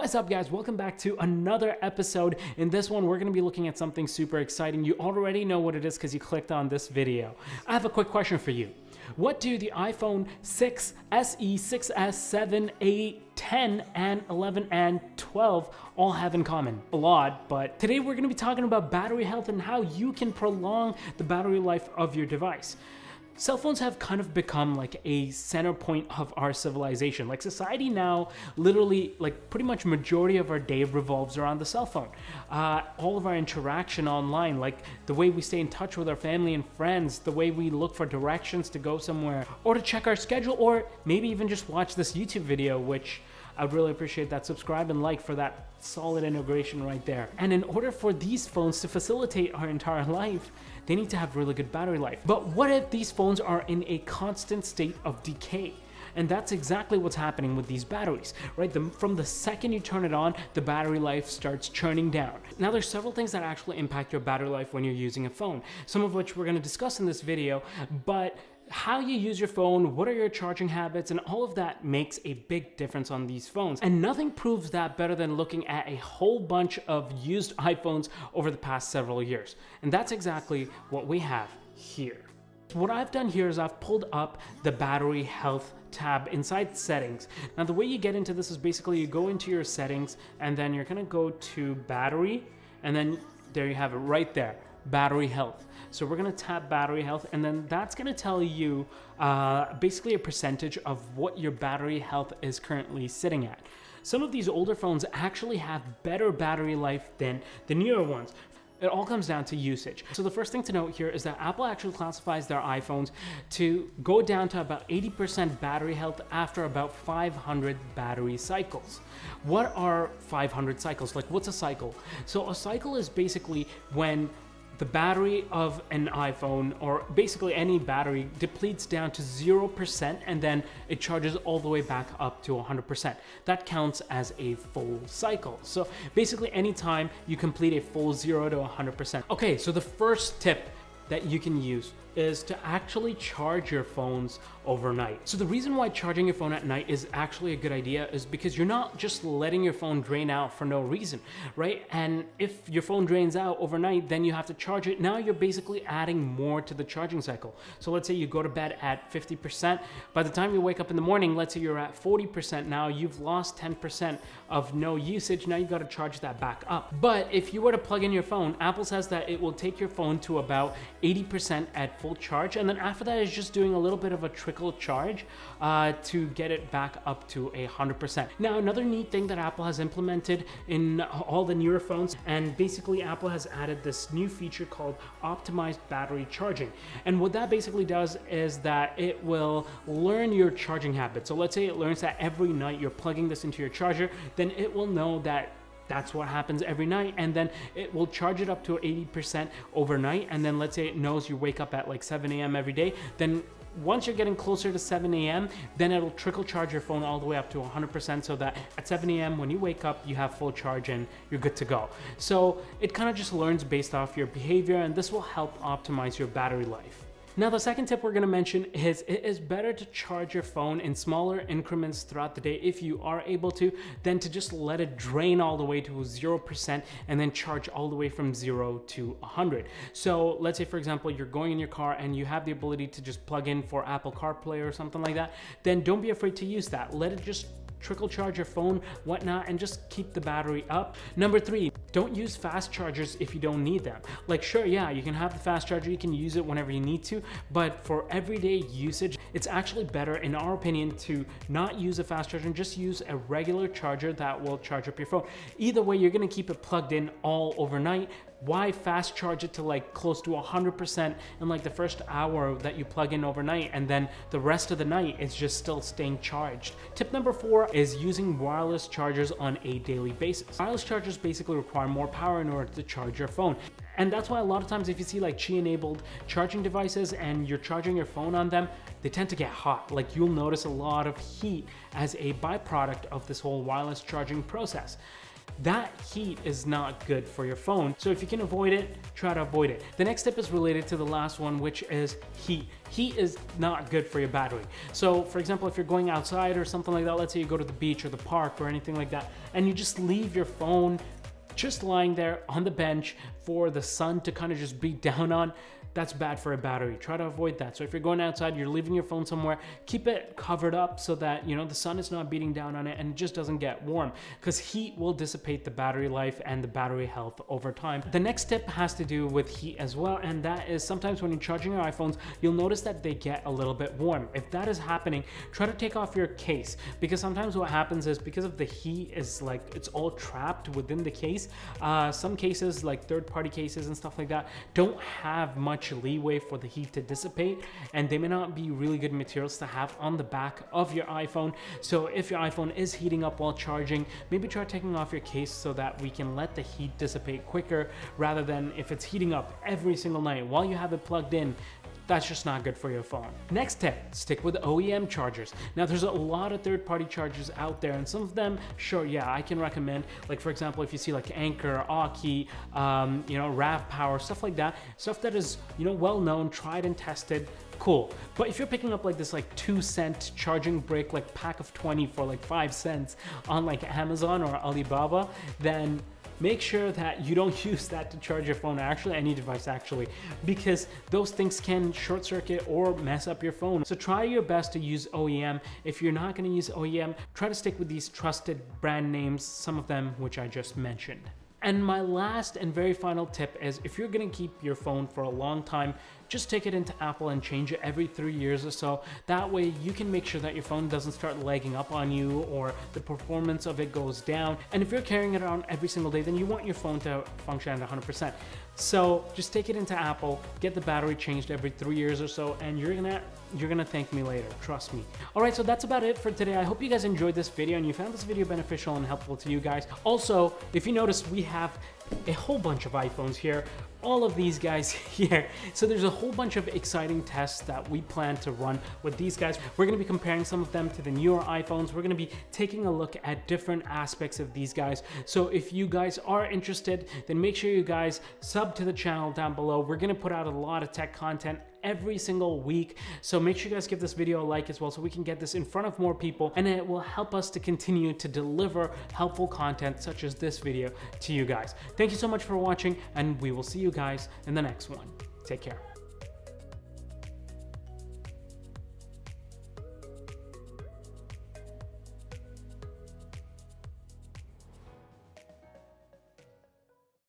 What's up, guys? Welcome back to another episode. In this one, we're going to be looking at something super exciting. You already know what it is because you clicked on this video. I have a quick question for you. What do the iPhone 6, SE, 6S, 7, 8, 10, and 11, and 12 all have in common? A lot, but today we're going to be talking about battery health and how you can prolong the battery life of your device. Cell phones have kind of become like a center point of our civilization. Like society now, literally, like pretty much majority of our day revolves around the cell phone. All of our interaction online, like the way we stay in touch with our family and friends, the way we look for directions to go somewhere, or to check our schedule, or maybe even just watch this YouTube video, which I would really appreciate that subscribe and like for that solid integration right there. And in order for these phones to facilitate our entire life, they need to have really good battery life. But what if these phones are in a constant state of decay? And that's exactly what's happening with these batteries, right? From the second you turn it on, the battery life starts churning down. Now, there's several things that actually impact your battery life when you're using a phone, some of which we're gonna discuss in this video, but how you use your phone, what are your charging habits, and all of that makes a big difference on these phones. And nothing proves that better than looking at a whole bunch of used iPhones over the past several years. And that's exactly what we have here. What I've done here is I've pulled up the battery health tab inside settings. Now, the way you get into this is basically you go into your settings and then you're gonna go to battery, and then there you have it right there, battery health. So we're gonna tap battery health, and then that's gonna tell you basically a percentage of what your battery health is currently sitting at. Some of these older phones actually have better battery life than the newer ones. It all comes down to usage. So the first thing to note here is that Apple actually classifies their iPhones to go down to about 80% battery health after about 500 battery cycles. What are 500 cycles? Like, what's a cycle? So a cycle is basically when the battery of an iPhone, or basically any battery, depletes down to 0% and then it charges all the way back up to 100%. That counts as a full cycle. So basically anytime you complete a full 0 to 100%. Okay, so the first tip that you can use is to actually charge your phones overnight. So the reason why charging your phone at night is actually a good idea is because you're not just letting your phone drain out for no reason, right? And if your phone drains out overnight, then you have to charge it. Now you're basically adding more to the charging cycle. So let's say you go to bed at 50%. By the time you wake up in the morning, let's say you're at 40%. Now you've lost 10% of no usage. Now you've got to charge that back up. But if you were to plug in your phone, Apple says that it will take your phone to about 80% at full charge, and then after that is just doing a little bit of a trickle charge to get it back up to 100%. Now, another neat thing that Apple has implemented in all the newer phones, and basically Apple has added this new feature called optimized battery charging. And what that basically does is that it will learn your charging habits. So let's say it learns that every night you're plugging this into your charger, then it will know that that's what happens every night, and then it will charge it up to 80% overnight. And then let's say it knows you wake up at like 7 a.m. every day, then once you're getting closer to 7 a.m., then it'll trickle charge your phone all the way up to 100%, so that at 7 a.m. when you wake up, you have full charge and you're good to go. So it kind of just learns based off your behavior, and this will help optimize your battery life. Now, the second tip we're going to mention is it is better to charge your phone in smaller increments throughout the day if you are able to, than to just let it drain all the way to 0% and then charge all the way from 0 to 100. So let's say, for example, you're going in your car and you have the ability to just plug in for Apple CarPlay or something like that, then don't be afraid to use that. Let it just trickle charge your phone, whatnot, and just keep the battery up. Number 3, don't use fast chargers if you don't need them. Like, sure, yeah, you can have the fast charger, you can use it whenever you need to, but for everyday usage, it's actually better, in our opinion, to not use a fast charger and just use a regular charger that will charge up your phone. Either way, you're gonna keep it plugged in all overnight. Why fast charge it to like close to 100% in like the first hour that you plug in overnight, and then the rest of the night it's just still staying charged? Tip number 4 is using wireless chargers on a daily basis. Wireless chargers basically require more power in order to charge your phone. And that's why a lot of times if you see like Qi enabled charging devices and you're charging your phone on them, they tend to get hot. Like, you'll notice a lot of heat as a byproduct of this whole wireless charging process. that heat is not good for your phone. So if you can avoid it, try to avoid it. The next tip is related to the last one, which is heat. Heat is not good for your battery. So for example, if you're going outside or something like that, let's say you go to the beach or the park or anything like that, and you just leave your phone just lying there on the bench for the sun to kind of just beat down on, that's bad for a battery. Try to avoid that. So if you're going outside, you're leaving your phone somewhere, keep it covered up so that, you know, the sun is not beating down on it and it just doesn't get warm, because heat will dissipate the battery life and the battery health over time. The next tip has to do with heat as well, and that is sometimes when you're charging your iPhones, you'll notice that they get a little bit warm. If that is happening, try to take off your case, because sometimes what happens is because of the heat is like it's all trapped within the case. Some cases, like third-party cases and stuff like that, don't have much leeway for the heat to dissipate, and they may not be really good materials to have on the back of your iPhone. So if your iPhone is heating up while charging, maybe try taking off your case so that we can let the heat dissipate quicker, rather than if it's heating up every single night while you have it plugged in. That's just not good for your phone. Next tip, stick with OEM chargers. Now there's a lot of third-party chargers out there, and some of them, sure, yeah, I can recommend. Like for example, if you see like Anker, Aukey, you know, RAV Power, stuff like that, stuff that is, you know, well-known, tried and tested, cool. But if you're picking up like this like 2-cent charging brick, like pack of 20 for like 5 cents on like Amazon or Alibaba, then make sure that you don't use that to charge your phone, or actually any device actually, because those things can short circuit or mess up your phone. So try your best to use OEM. If you're not going to use OEM, try to stick with these trusted brand names, some of them which I just mentioned. And my last and very final tip is, if you're going to keep your phone for a long time, just take it into Apple and change it every 3 years or so. That way you can make sure that your phone doesn't start lagging up on you or the performance of it goes down. And if you're carrying it around every single day, then you want your phone to function at 100%. So just take it into Apple, get the battery changed every 3 years or so, and you're gonna thank me later, trust me. All right, so that's about it for today. I hope you guys enjoyed this video and you found this video beneficial and helpful to you guys. Also, if you notice, we have a whole bunch of iPhones here, all of these guys here. So there's a whole bunch of exciting tests that we plan to run with these guys. We're going to be comparing some of them to the newer iPhones. We're going to be taking a look at different aspects of these guys. So if you guys are interested, then make sure you guys sub to the channel down below. We're going to put out a lot of tech content every single week, so make sure you guys give this video a like as well, so we can get this in front of more people, and it will help us to continue to deliver helpful content such as this video to you guys. Thank you so much for watching, and we will see you guys in the next one. Take care.